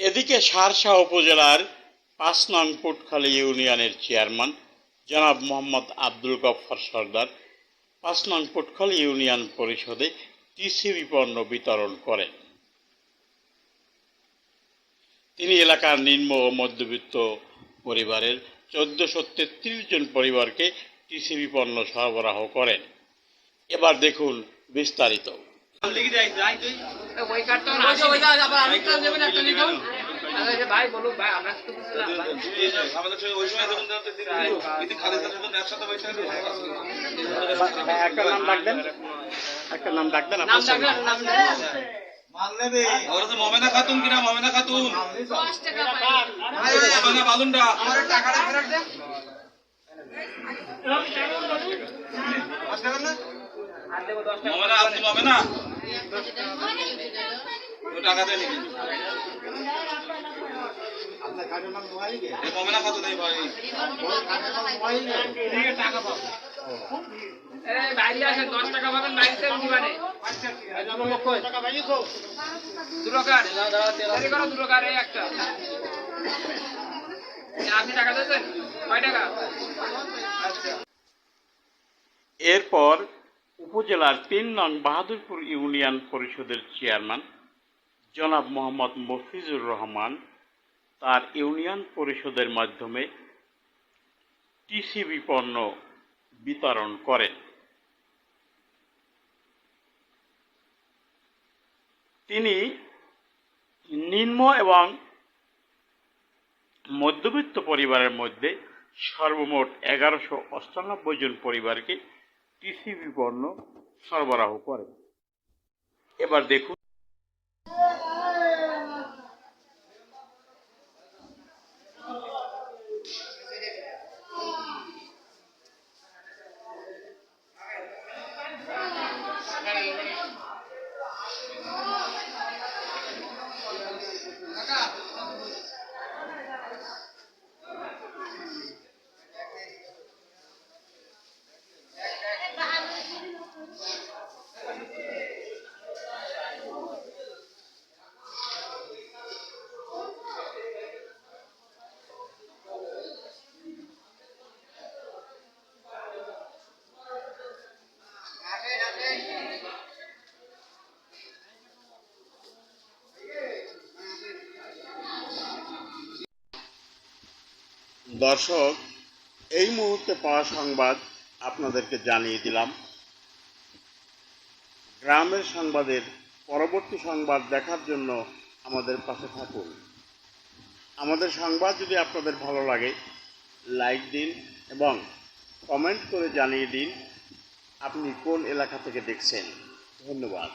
এদিকে শার্শা উপজেলার ৫ নং পুটখালী ইউনিয়নের চেয়ারম্যান জনাব মোহাম্মদ আব্দুল গফফার সরদার ৫ নং পুটখালী ইউনিয়ন পরিষদে টিসিবি পণ্য বিতরণ করেন। তিনি এলাকার নিম্ন ও মধ্যবিত্ত পরিবারের ১৪৩৩ জন পরিবারকে টিসিবি পণ্য সরবরাহ করেন। এবার দেখুন বিস্তারিত। একটা নাম ডাকবেন মমেনা খাতুন কিনা মমেনা খাতুন মমেনা বালুন্ডা মমেনা আপনি মমেনা টাকা দেন মমেনা খাতুন এই ভাই টাকা পাবো বাইরে আসেন 10 টাকা পাবেন বাইরে দিবানে দুরকার দেরি করো দুরকার এই একটা আপনি টাকা দেন কয় টাকা? এরপর উপজেলার ৩ নং বাহাদুরপুর ইউনিয়ন পরিষদের চেয়ারম্যান জনাব মোহাম্মদ মফিজুর রহমান তার ইউনিয়ন পরিষদের মাধ্যমে টিসিবি পণ্য বিতরণ করেন। তিনি নিম্ন এবং মধ্যবিত্ত পরিবারের মধ্যে সর্বমোট ১১৯৮ জন পরিবারকে টিসিবি পণ্য সরবরাহ করেন। এবার দেখুন। দর্শক, এই মুহূর্তে পাওয়া সংবাদ আপনাদেরকে জানিয়ে দিলাম। গ্রামের সংবাদের পরবর্তী সংবাদ দেখার জন্য আমাদের পাশে থাকুন। আমাদের সংবাদ যদি আপনাদের ভালো লাগে লাইক দিন এবং কমেন্ট করে জানিয়ে দিন আপনি কোন এলাকা থেকে দেখছেন। ধন্যবাদ।